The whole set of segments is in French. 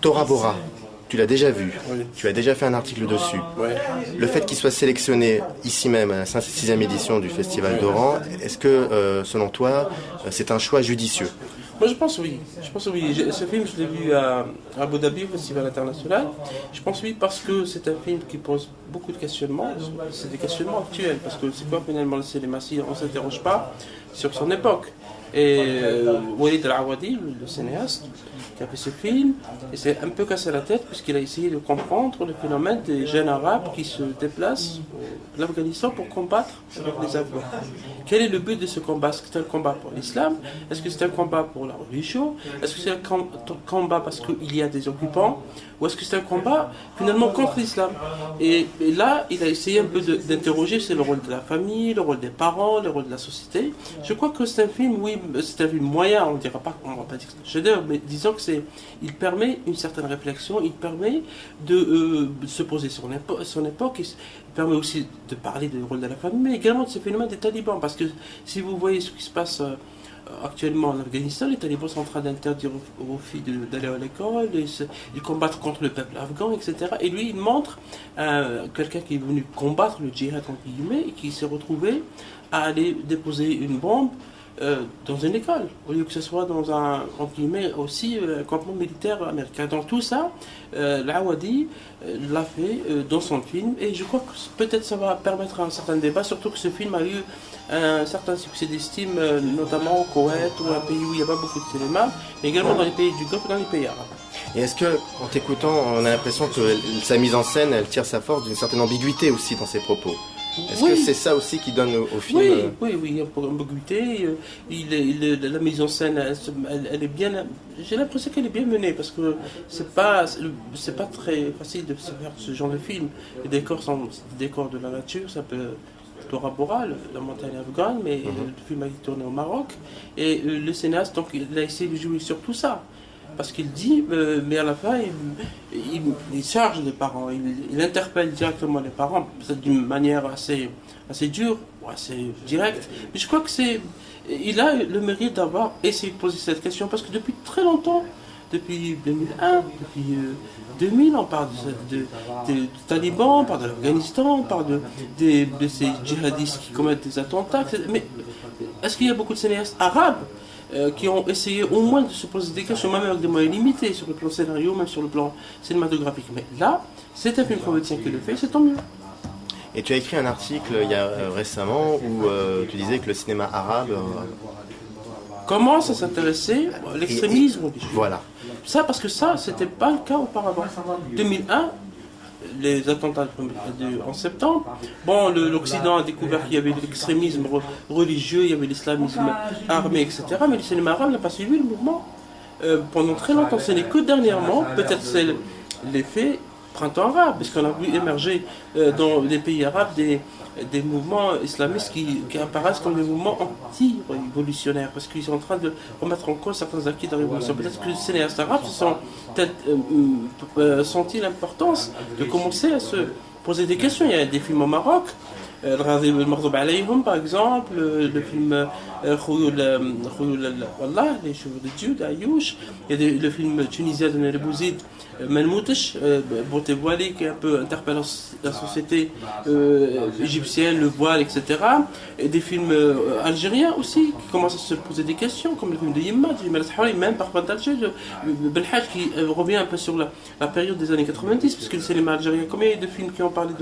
Tora Bora, tu l'as déjà vu, Oui. tu as déjà fait un article dessus. Ouais. Le fait qu'il soit sélectionné ici même à la 6e édition du Festival d'Oran, est-ce que, selon toi, c'est un choix judicieux? Moi je pense oui. Je pense oui. Ce film je l'ai vu à Abu Dhabi, au Festival international. Je pense oui parce que c'est un film qui pose beaucoup de questionnements. C'est des questionnements actuels parce que c'est quoi finalement le cinéma si on ne s'interroge pas sur son époque. Et Walid Al-Awadi, le cinéaste, qui a fait ce film, il s'est un peu cassé la tête puisqu'il a essayé de comprendre le phénomène des jeunes arabes qui se déplacent de l'Afghanistan pour combattre avec les Afghans. Quel est le but de ce combat? Est-ce que c'est un combat pour l'islam? Est-ce que c'est un combat pour la religion? Est-ce que c'est un combat parce qu'il y a des occupants? Ou est-ce que c'est un combat finalement contre l'islam? Et là, il a essayé un peu d'interroger c'est le rôle de la famille, le rôle des parents, le rôle de la société. Je crois que c'est un film, oui, c'est un film moyen, on ne va pas dire que c'est un chef-d'œuvre, mais disons que il permet une certaine réflexion, il permet de se poser sur son époque, il permet aussi de parler du rôle de la famille, mais également de ce phénomène des talibans, parce que si vous voyez ce qui se passe actuellement en Afghanistan, les talibans sont en train d'interdire aux filles d'aller à l'école, ils combattent contre le peuple afghan, etc. Et lui, il montre quelqu'un qui est venu combattre le djihad, entre guillemets, et qui s'est retrouvé à aller déposer une bombe dans une école, au lieu que ce soit dans un, entre guillemets, aussi un campement militaire américain. Donc tout ça, l'Awadi l'a fait dans son film, et je crois que peut-être ça va permettre un certain débat, surtout que ce film a eu un certain succès d'estime, notamment au Koweït, ou un pays où il n'y a pas beaucoup de cinéma, mais également dans les pays du Golfe et dans les pays arabes. Et est-ce que, en t'écoutant, on a l'impression que sa mise en scène, elle tire sa force d'une certaine ambiguïté aussi dans ses propos? Est-ce que c'est ça aussi qui donne au film? Oui, il y a un peu d'ambiguïté. La mise en scène, elle est bien. J'ai l'impression qu'elle est bien menée parce que c'est pas très facile de faire ce genre de film. Les décors sont des décors de la nature, ça peut. Tora Bora, la montagne afghane, mais le film a été tourné au Maroc. Et le cinéaste, donc, il a essayé de jouer sur tout ça. Parce qu'il dit, mais à la fin, il charge les parents, il interpelle directement les parents, peut-être d'une manière assez dure, ou assez directe. Mais je crois que il a le mérite d'avoir essayé de poser cette question, parce que depuis très longtemps, depuis 2001, depuis 2000, on parle des talibans, on parle de l'Afghanistan, on parle de ces djihadistes qui commettent des attentats. Mais est-ce qu'il y a beaucoup de cinéastes arabes qui ont essayé au moins de se poser des questions, même avec des moyens limités, sur le plan scénario, même sur le plan cinématographique? Mais là, c'est un film chrétien qui le fait, c'est tant mieux. Et tu as écrit un article il y a récemment où tu disais que le cinéma arabe commence à s'intéresser à l'extrémisme religieux. Voilà. Ça, parce que ça, c'était pas le cas auparavant. 2001, les attentats en septembre, bon, l'Occident a découvert qu'il y avait de l'extrémisme religieux, il y avait l'islamisme armé, etc. Mais le cinéma arabe n'a pas suivi le mouvement pendant très longtemps. Ce n'est que dernièrement, peut-être c'est l'effet printemps arabe, parce qu'on a vu émerger dans les pays arabes des mouvements islamistes qui apparaissent comme des mouvements anti-révolutionnaires, parce qu'ils sont en train de remettre en cause certains acquis de la révolution. Peut-être que les cinéastes arabes se sont senti l'importance de commencer à se poser des questions. Il y a des films au Maroc, الغاضب المغضوب عليهم par exemple, le film Wallah, les cheveux de Dieu d'Ayouch, il y a le film tunisien de Nel Bouzid, Melmoutiche, Beauté voilée, qui est un peu interpellant la société égyptienne, le voile, etc. Et des films algériens aussi qui commencent à se poser des questions, comme le film de Yimma, même par d'Alger, Belhaj, qui revient un peu sur la période des années 90, puisque le cinéma algérien, combien il y a de films qui ont parlé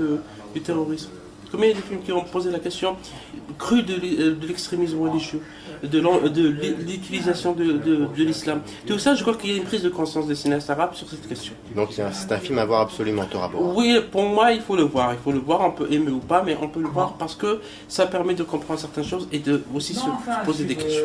du terrorisme? Combien il y a de films qui ont posé la question crue de l'extrémisme religieux, de l'utilisation de l'islam? Tout ça, je crois qu'il y a une prise de conscience des cinéastes arabes sur cette question. Donc c'est un film à voir absolument, Tora Bora. Oui, pour moi, il faut le voir. Il faut le voir, on peut aimer ou pas, mais on peut le voir parce que ça permet de comprendre certaines choses et de aussi se poser des questions.